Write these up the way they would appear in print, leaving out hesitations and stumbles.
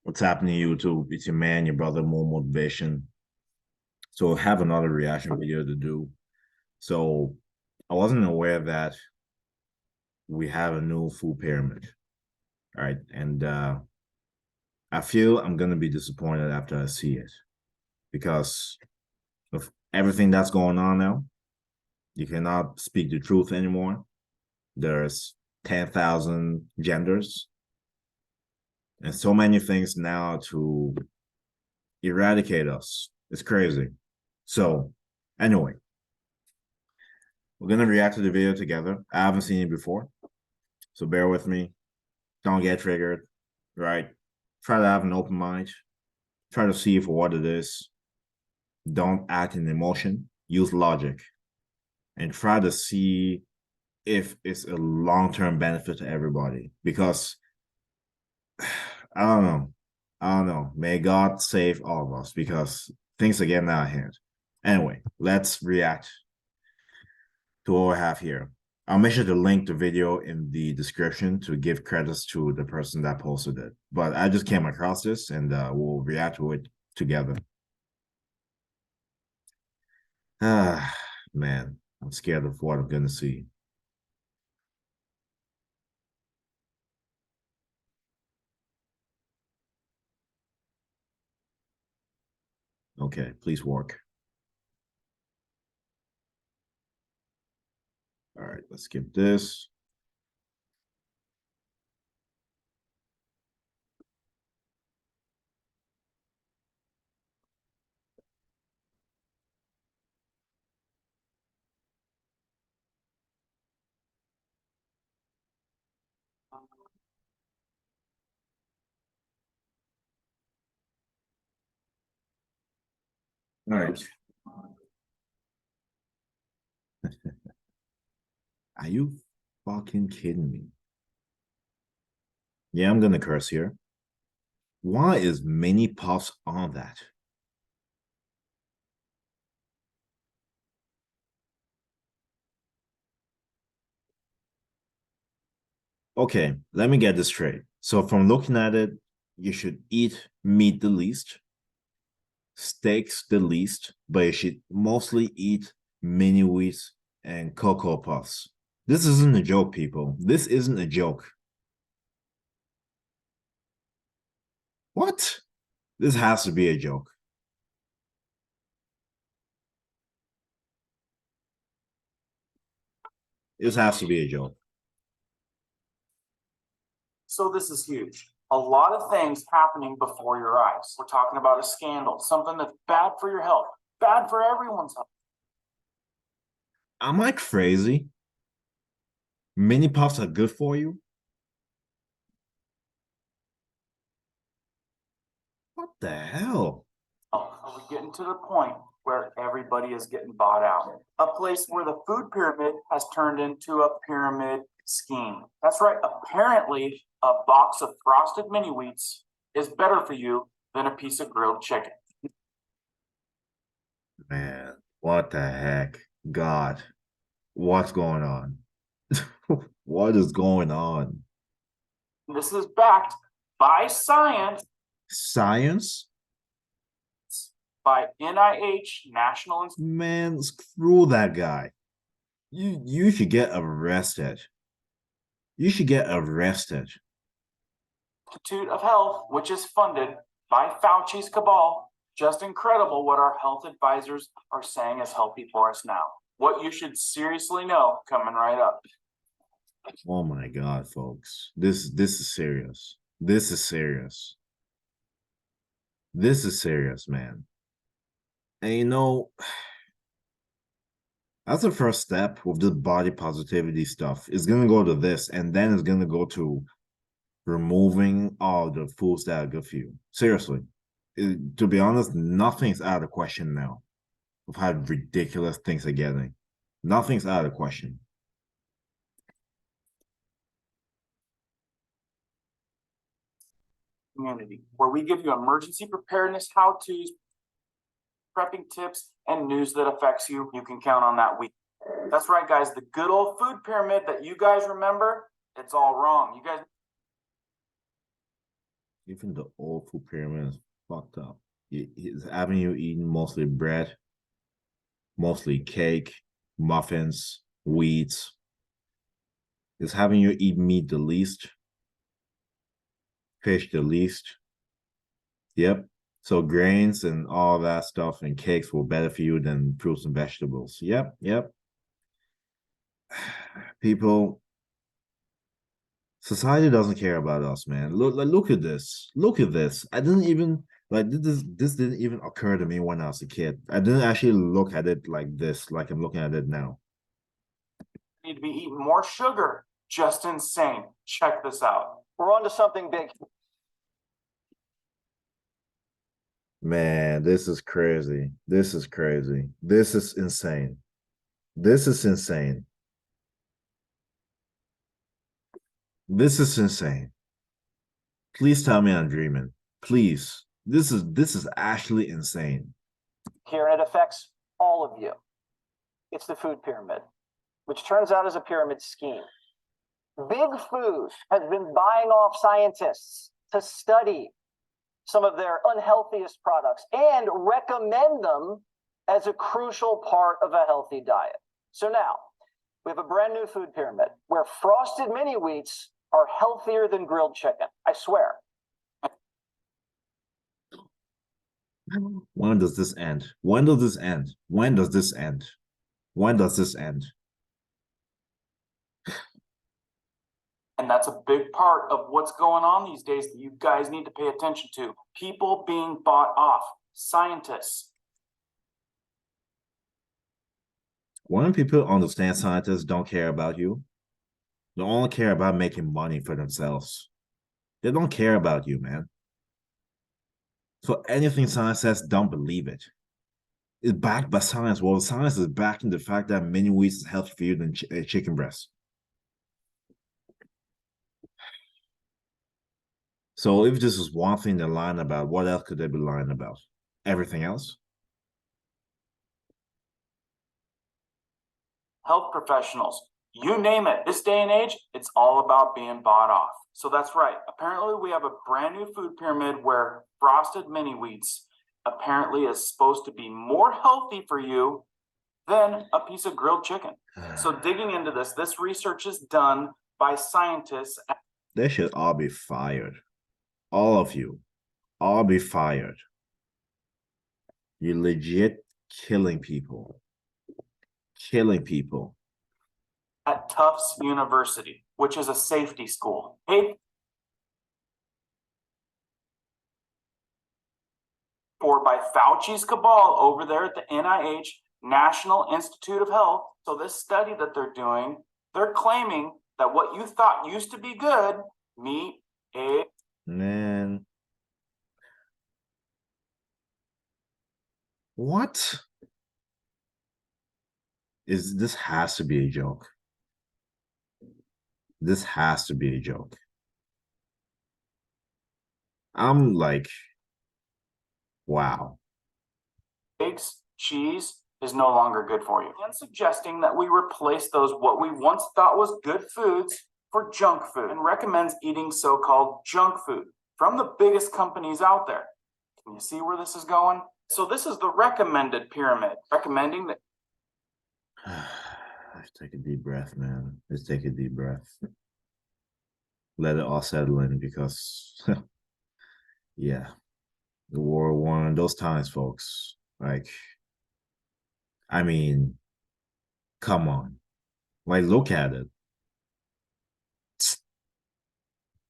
What's happening to you too? It's your man, your brother, more motivation. So I have another reaction video to do. So I wasn't aware that we have a new food pyramid, right? And I feel I'm gonna be disappointed after I see it because of everything that's going on now. You cannot speak the truth anymore. There's 10,000 genders and so many things now to eradicate us. It's crazy. So anyway, we're gonna react to the video together. I haven't seen it before, so bear with me. Don't get triggered, right? Try to have an open mind. Try to see for what it is. Don't act in emotion. Use logic, and try to see if it's a long-term benefit to everybody. Because I don't know. I don't know. May God save all of us because things are getting out of hand. Anyway, let's react to what we have here. I'll make sure to link the video in the description to give credits to the person that posted it. But I just came across this and we'll react to it together. Ah, man, I'm scared of what I'm going to see. Okay, please work. All right, let's skip this. All right. Are you fucking kidding me? Yeah, I'm gonna curse here. Why is mini puffs on that? Okay, let me get this straight. So from looking at it, you should eat meat the least, steaks the least, but you should mostly eat mini wheats and cocoa puffs. This isn't a joke, people. This isn't a joke. What? This has to be a joke. This has to be a joke. So this is huge. A lot of things happening before your eyes. We're talking about a scandal, something that's bad for your health, bad for everyone's health. Am I crazy? Mini puffs are good for you? What the hell? Are we getting to the point where everybody is getting bought out? A place where the food pyramid has turned into a pyramid scheme. That's right. Apparently, a box of frosted mini wheats is better for you than a piece of grilled chicken. Man, what the heck? God, what's going on? What is going on? This is backed by science, Science? by NIH, National Institute Man, screw that guy. You should get arrested. You should get arrested. of Health, which is funded by Fauci's cabal. Just incredible what our health advisors are saying is healthy for us now. What you should seriously know coming right up. Oh my God, folks. This is serious. This is serious. This is serious, man. And you know, that's the first step with the body positivity stuff. It's gonna go to this, and then it's gonna go to removing all the foods that are good for you. Seriously. To be honest, nothing's out of question now of how ridiculous things are getting. Nothing's out of question. Community, where we give you emergency preparedness how-tos, prepping tips, and news that affects you. You can count on that week. That's right, guys. The good old food pyramid that you guys remember, it's all wrong. You guys Even the old food pyramid is fucked up. It's having you eating mostly bread, mostly cake, muffins, wheats. It's having you eat meat the least, fish the least. Yep. So grains and all that stuff and cakes were better for you than fruits and vegetables. Yep, yep. People, society doesn't care about us, man. Look at this. Look at this. I didn't even like this didn't even occur to me when I was a kid. I didn't actually look at it like this, like I'm looking at it now. Need to be eating more sugar. Just insane. Check this out. We're on to something big. Man, this is crazy. This is crazy. This is insane. This is insane. This is insane. Please tell me I'm dreaming. Please. This is actually insane. Here, and it affects all of you. It's the food pyramid, which turns out is a pyramid scheme. Big Food has been buying off scientists to study some of their unhealthiest products and recommend them as a crucial part of a healthy diet. So now we have a brand new food pyramid where frosted mini wheats are healthier than grilled chicken. I swear. When does this end? When does this end? When does this end? When does this end? And that's a big part of what's going on these days that you guys need to pay attention to. People being bought off. Scientists. When people understand scientists don't care about you, they only care about making money for themselves. They don't care about you, man. So anything science says, don't believe it. It's backed by science. Well, science is backing the fact that mini wheats is healthier for you than chicken breast. So if this is one thing they're lying about, what else could they be lying about? Everything else? Health professionals. You name it. This day and age, it's all about being bought off. So that's right. Apparently, we have a brand new food pyramid where frosted mini wheats apparently is supposed to be more healthy for you than a piece of grilled chicken. So digging into this research is done by scientists. They should all be fired. All of you. All be fired. You're legit killing people. Killing people. At Tufts University, which is a safety school. Paid for by Fauci's cabal over there at the NIH, National Institute of Health. So this study that they're doing, they're claiming that what you thought used to be good, meat, egg. Man. What? This has to be a joke. This has to be a joke. I'm like, wow. Eggs, cheese is no longer good for you. And suggesting that we replace those what we once thought was good foods for junk food, and recommends eating so-called junk food from the biggest companies out there. Can you see where this is going? So this is the recommended pyramid, recommending that. Let's take a deep breath, man. Let's take a deep breath. Let it all settle in because, yeah, the World War, those times, folks. Like, I mean, come on. Like, look at it.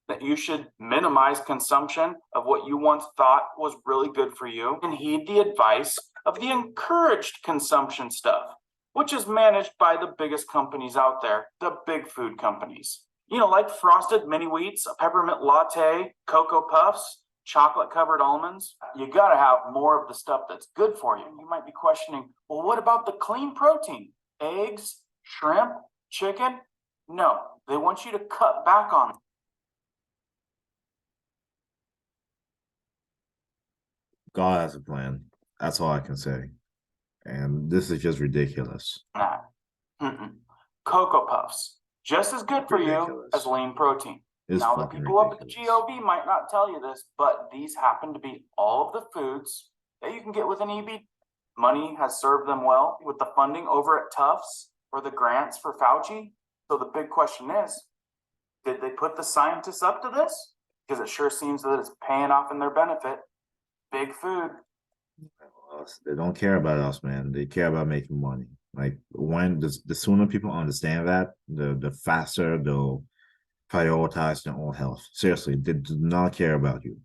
That you should minimize consumption of what you once thought was really good for you and heed the advice of the encouraged consumption stuff, which is managed by the biggest companies out there, the big food companies. You know, like frosted mini wheats, a peppermint latte, Cocoa Puffs, chocolate covered almonds. You got to have more of the stuff that's good for you. You might be questioning, well, what about the clean protein? Eggs, shrimp, chicken? No, they want you to cut back on them. God has a plan. That's all I can say. And this is just ridiculous. Cocoa Puffs, just as good for you as lean protein. It's Now, the fucking people up at the ridiculous. GOV might not tell you this, but these happen to be all of the foods that you can get with an EB. Money has served them well with the funding over at Tufts or the grants for Fauci. So the big question is, did they put the scientists up to this? Because it sure seems that it's paying off in their benefit. Big food. They don't care about us, man. They care about making money. Like when the sooner people understand that, the faster they'll prioritize their own health. Seriously, they do not care about you.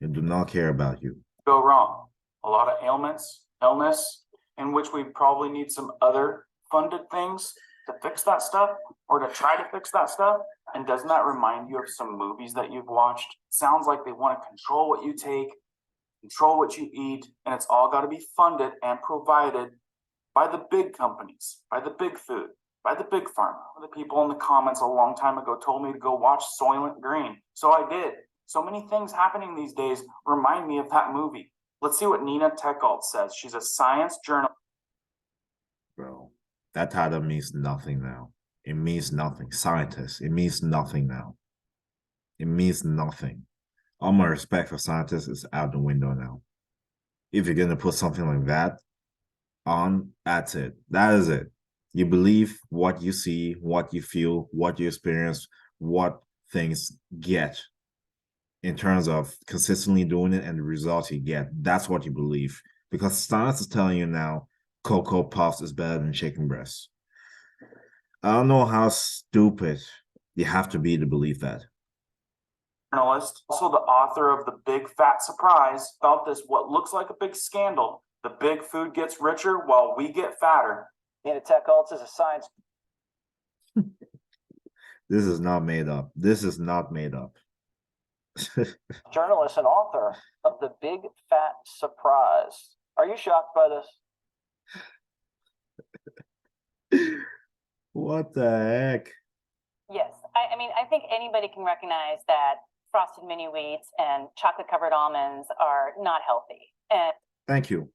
They do not care about you. Go wrong. A lot of ailments, illness, in which we probably need some other funded things to fix that stuff or to try to fix that stuff. And doesn't that remind you of some movies that you've watched? Sounds like they want to control what you take, control what you eat, and it's all got to be funded and provided by the big companies, by the big food, by the big pharma. The people in the comments a long time ago told me to go watch Soylent Green. So I did. So many things happening these days remind me of that movie. Let's see what Nina Teckalt says. She's a science journalist. Bro, that title means nothing now. It means nothing. Scientists, it means nothing now. It means nothing. All my respect for scientists is out the window now. If you're going to put something like that on, that's it. That is it. You believe what you see, what you feel, what you experience, what things get in terms of consistently doing it and the results you get. That's what you believe. Because science is telling you now Cocoa Puffs is better than chicken breasts. I don't know how stupid you have to be to believe that. Journalist, also the author of The Big Fat Surprise, about this what looks like a big scandal. The big food gets richer while we get fatter. Nina Teckalt is a science. This is not made up. This is not made up. Journalist and author of The Big Fat Surprise. Are you shocked by this? What the heck? Yes, I mean, I think anybody can recognize that frosted mini wheats and chocolate covered almonds are not healthy. And Thank you.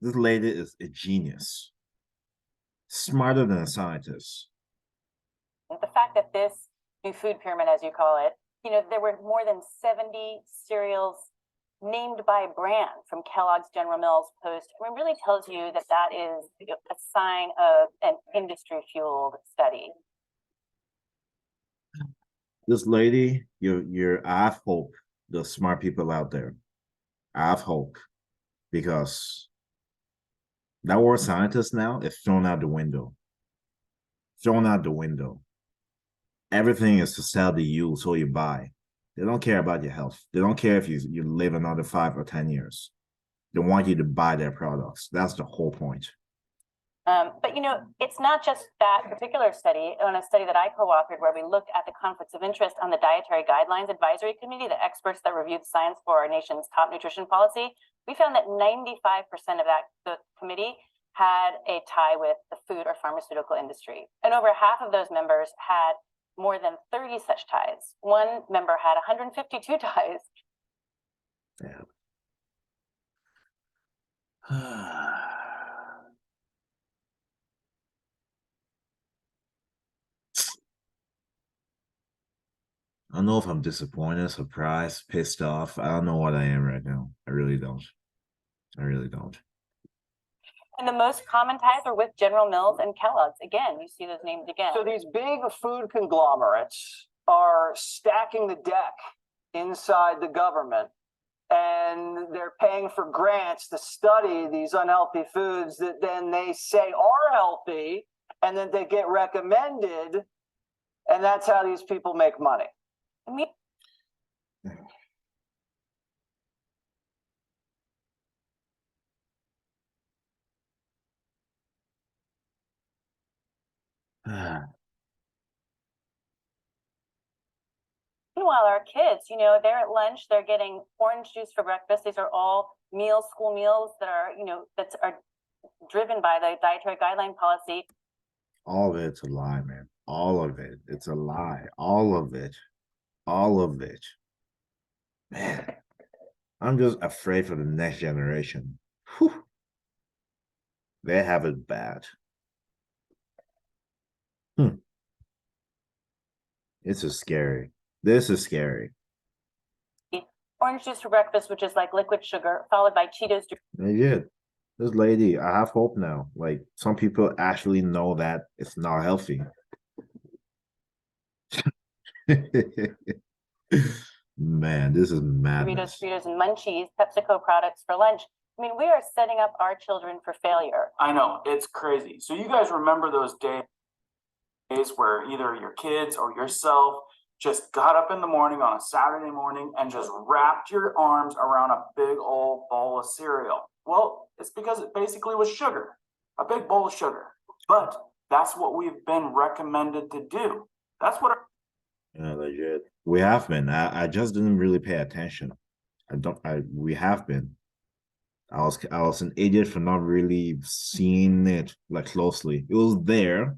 This lady is a genius. Smarter than a scientist. the fact that this new food pyramid, as you call it, there were more than 70 cereals named by brand from Kellogg's, General Mills, Post. I mean, really tells you that that is a sign of an industry-fueled study. This lady, I have hope. The smart people out there, I have hope, because that word scientist now is thrown out the window. Thrown out the window. Everything is to sell to you, so you buy. They don't care about your health. They don't care if you live another 5 or 10 years. They want you to buy their products. That's the whole point. But it's not just that particular study. On a study that I co-authored where we looked at the conflicts of interest on the Dietary Guidelines Advisory Committee, the experts that reviewed science for our nation's top nutrition policy, we found that 95% of the committee had a tie with the food or pharmaceutical industry. And over half of those members had more than 30 such ties. One member had 152 ties. Yeah. I don't know if I'm disappointed, surprised, pissed off. I don't know what I am right now. I really don't. I really don't. And the most common ties are with General Mills and Kellogg's. Again, you see those names again. So these big food conglomerates are stacking the deck inside the government, and they're paying for grants to study these unhealthy foods that then they say are healthy, and then they get recommended, and that's how these people make money. Meanwhile, our kids, they're at lunch, they're getting orange juice for breakfast. These are all meals, school meals that are, that are driven by the dietary guideline policy. All of it's a lie, man. All of it. It's a lie. All of it. All of it. Man, I'm just afraid for the next generation. Whew. They have it bad. It's just scary. This is scary. Orange juice for breakfast, which is like liquid sugar, followed by Cheetos. And yeah, this lady, I have hope now. Like some people actually know that it's not healthy. Man, this is madness. Fritos, and Munchies, PepsiCo products for lunch. I mean, we are setting up our children for failure. I know, it's crazy. So you guys remember those days where either your kids or yourself just got up in the morning on a Saturday morning and just wrapped your arms around a big old bowl of cereal? Well, it's because it basically was sugar, a big bowl of sugar. But that's what we've been recommended to do. That's what Yeah, legit. We have been. I just didn't really pay attention. We have been. I was an idiot for not really seeing it like closely. It was there,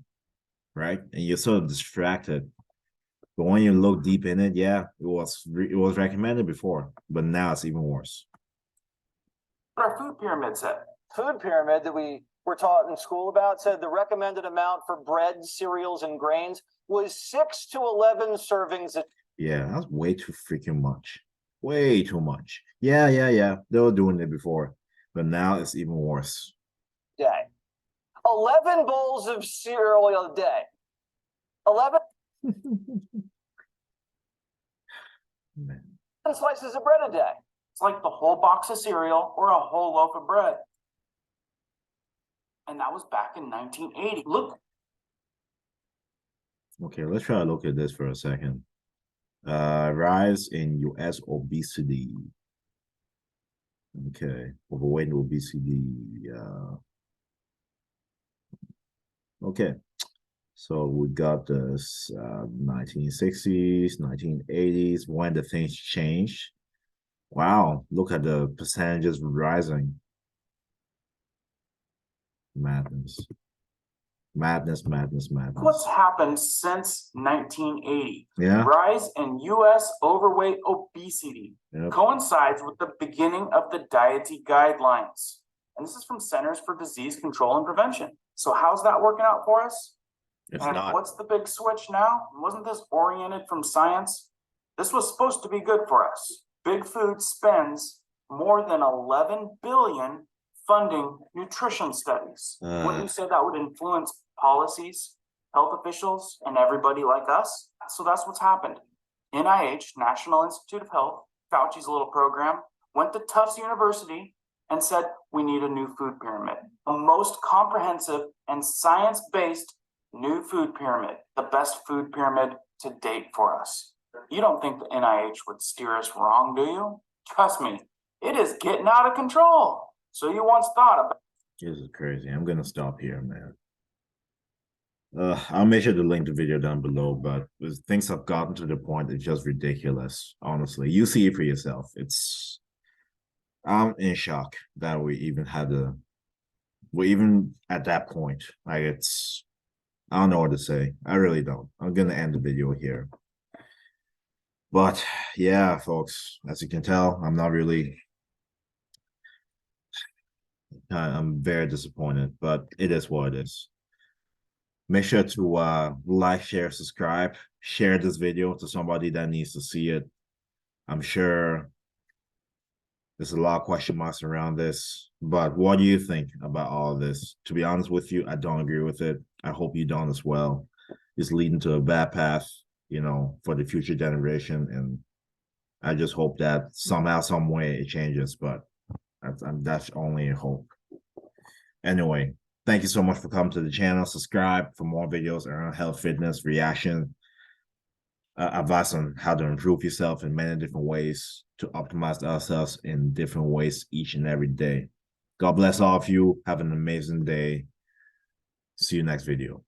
right? And you're sort of distracted. But when you look deep in it, yeah, it was recommended before, but now it's even worse. our food pyramid said. Food pyramid that we were taught in school about said the recommended amount for bread, cereals, and grains was 6 to 11 servings a Yeah, that's way too freaking much. Way too much. Yeah. They were doing it before, but now it's even worse. day. 11 bowls of cereal a day. 11 Man. slices of bread a day. It's like the whole box of cereal or a whole loaf of bread. And that was back in 1980. Look. Okay, let's try to look at this for a second. Rise in US obesity. Okay, overweight and obesity. Okay, so we got this 1960s, 1980s, when the things changed. Wow, look at the percentages rising. Madness. What's happened since 1980? Yeah. Rise in U.S. overweight obesity Yep. coincides with the beginning of the dietary guidelines. And this is from Centers for Disease Control and Prevention. So how's that working out for us? It's And not. what's the big switch now? Wasn't this oriented from science? This was supposed to be good for us. Big Food spends more than 11 billion funding nutrition studies. Wouldn't you say that would influence policies, health officials, and everybody like us? So that's what's happened. NIH, National Institute of Health, Fauci's little program, went to Tufts University and said, we need a new food pyramid. The most comprehensive and science-based new food pyramid, the best food pyramid to date for us. You don't think the NIH would steer us wrong, do you? Trust me, it is getting out of control. So you once thought about. This is crazy. I'm gonna stop here, man. I'll make sure to link the video down below, but things have gotten to the point it's just ridiculous. Honestly, you see it for yourself. I'm in shock that we're even at that point. Like I don't know what to say. I really don't. I'm gonna end the video here. But yeah, folks, as you can tell, I'm not really. I'm very disappointed, but it is what it is. Make sure to like, share, subscribe, share this video to somebody that needs to see it. I'm sure there's a lot of question marks around this, but what do you think about all of this? To be honest with you, I don't agree with it. I hope you don't as well. It's leading to a bad path, for the future generation, and I just hope that somehow, some way it changes, but that's only a hope. Anyway, thank you so much for coming to the channel. Subscribe for more videos around health, fitness, reaction, advice on how to improve yourself in many different ways, to optimize ourselves in different ways each and every day. God bless all of you. Have an amazing day. See you next video.